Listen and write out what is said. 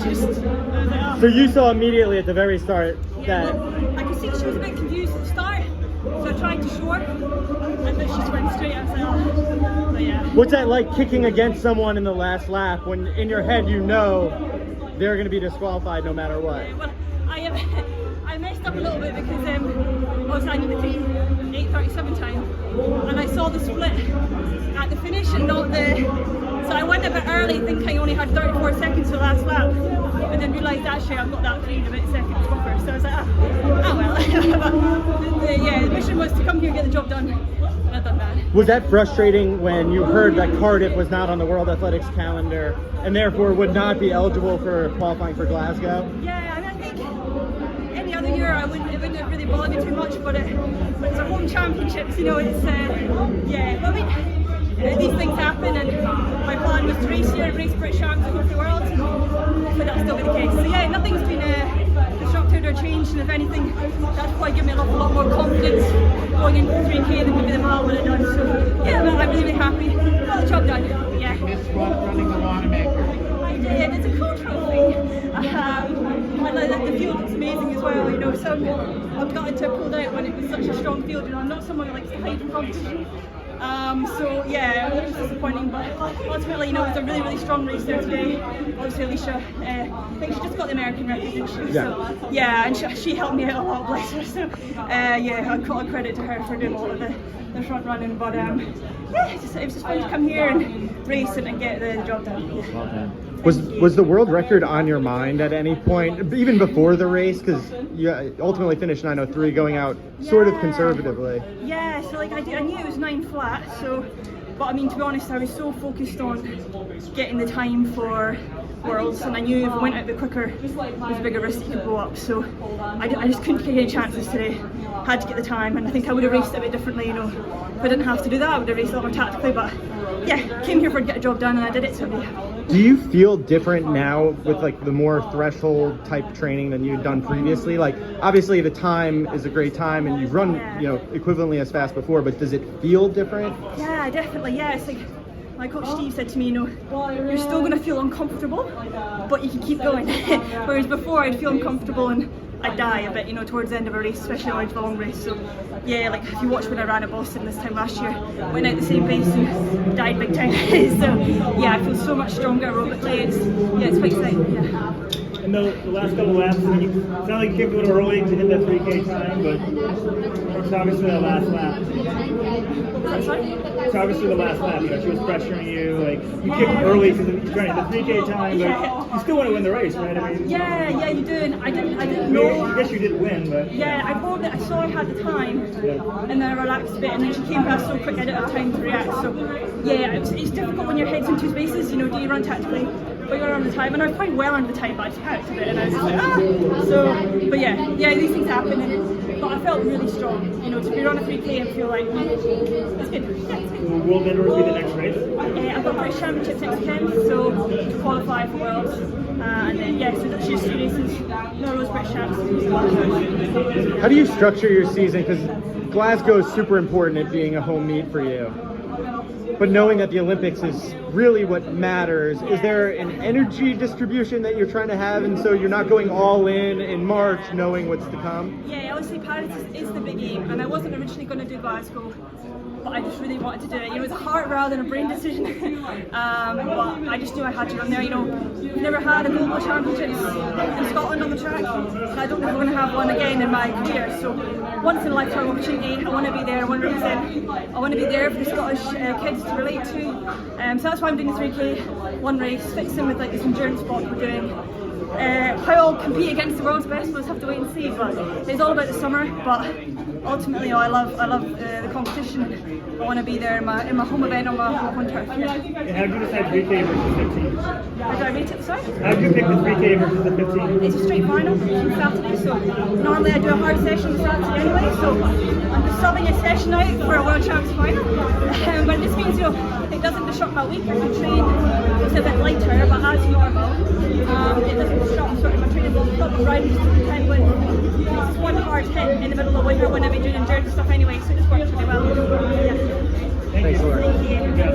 she just, I was like, oh. So you saw immediately at the very start that... Well, I could see she was a bit confused at the start, so I tried to show her, and then she just went straight. I was like, oh. But yeah. What's that like, kicking against someone in the last lap when in your head you know they're going to be disqualified no matter what? Well, I messed up a little bit because obviously I needed the 8:37 time, and I saw the split at the finish and not the. So I went a bit early, thinking I only had 34 seconds for the last lap, and then realised actually I've got that 3 and a bit seconds buffer. So I was like, oh well. But yeah, the mission was to come here and get the job done, and I've done that. Was that frustrating when you heard that Cardiff was not on the World Athletics calendar and therefore would not be eligible for qualifying for Glasgow? Yeah, and I think any other year it wouldn't have really bothered me too much, but it's a home championships, you know, it's yeah. But I mean, these things happen, and my plan was to race here and race British Champs and go for the world, but that's still be the case. So yeah, nothing's been disrupted or changed, and if anything, that's probably given me a lot more confidence going into the 3K than maybe the mile would have done. So yeah, I'm really happy. Got the job done. Yeah. Miss running the Wanamaker. I did. It's a cultural thing. I like the field looks amazing as well. You know, so I've gotten to pull out when it was such a strong field. You know, I'm not someone who likes to hide from competition. So yeah, it was disappointing, but ultimately, you know, it was a really strong race there today. Obviously, Alicia, I think she just got the American record, didn't she? Yeah. So yeah, and she helped me out a lot, bless her. So yeah, I'd call credit to her for doing all of the front running. But yeah, it was just fun to come here and race and get the job done. Yeah. Well done. Was the world record on your mind at any point, even before the race? Because you ultimately finished 9:03, going out sort of conservatively. Yeah, so like I knew it was 9 flat, so, but I mean, to be honest, I was so focused on getting the time for Worlds, and I knew if I went out a bit quicker, it was a bigger risk you could blow up, so I just couldn't take any chances today. Had to get the time, and I think I would have raced it a bit differently, you know. If I didn't have to do that, I would have raced a lot more tactically, but yeah, came here for to get a job done, and I did it, so I'm really happy. Do you feel different now with like the more threshold type training than you'd done previously? Like obviously the time is a great time and you've run, you know, equivalently as fast before, but does it feel different? Yeah, definitely. Yeah, it's like my coach Steve said to me, you know, you're still going to feel uncomfortable, but you can keep going. Whereas before I'd feel uncomfortable and I'd die a bit, you know, towards the end of a race, especially when it's a long race. So yeah, like if you watch when I ran at Boston this time last year, went out the same pace and died big time. So yeah, I feel so much stronger aerobically. It's quite exciting. Yeah. And the last couple laps, it's not like you kicked a little early to hit that 3K time, but it's obviously that last lap. Sorry? It's obviously the last lap, you know, she was pressuring you, like, you kicked early because you're trying to hit the 3K time, but you still want to win the race, right? I mean, yeah, you do, and I didn't know. I guess you did win, but... Yeah, I rolled it, I saw I had the time, and then I relaxed a bit, and then she came past so quick I didn't have time to react, so yeah, it's difficult when your head's in two spaces, you know, do you run tactically, but you're under the time, and I was quite well under the time, but I just panicked a bit, and I was just like, so, but yeah, these things happen, but I felt really strong, you know, to be on a 3K and feel like, it's good. Yeah, it's good. Will Millrose be the next race? I've got British Championships next weekend, so to qualify for Worlds, and then yeah, so that's just 2 races, Millrose British Champs. How do you structure your season? Because Glasgow is super important at being a home meet for you. But knowing that the Olympics is really what matters, is there an energy distribution that you're trying to have, and so you're not going all in March knowing what's to come? Yeah, obviously Paris is the big aim, and I wasn't originally going to do Glasgow, but I just really wanted to do it. You know, it was a heart rather than a brain decision. But I just knew I had to run there. You know, we've never had a global championships in Scotland on the track, and I don't think we're going to have one again in my career. So once in a lifetime opportunity, I want to be there. I want to represent. I want to be there for the Scottish kids to relate to. So that's why I'm doing the 3K, one race, fits in with like this endurance spot we're doing. How I'll compete against the world's best, we'll just have to wait and see. But it's all about the summer. But ultimately, you know, I love the competition. I want to be there in my home event on my home turf. Yeah. And how did you decide 3K versus 15? How do I rate it? Sorry? How did you pick the 3K versus the 15? It's a straight final on Saturday, so normally I do a hard session on Saturday anyway, so I'm just subbing a session out for a World Champs final. But it just means, you know, it doesn't disrupt my week. I can train it's a bit lighter, but as normal. It doesn't disrupt sort of my training. It's not riding just to pretend when it's one hard hit in the middle of winter when I've been doing endurance stuff anyway, so it just works really well. Yeah. Thanks, Laura. Thank you.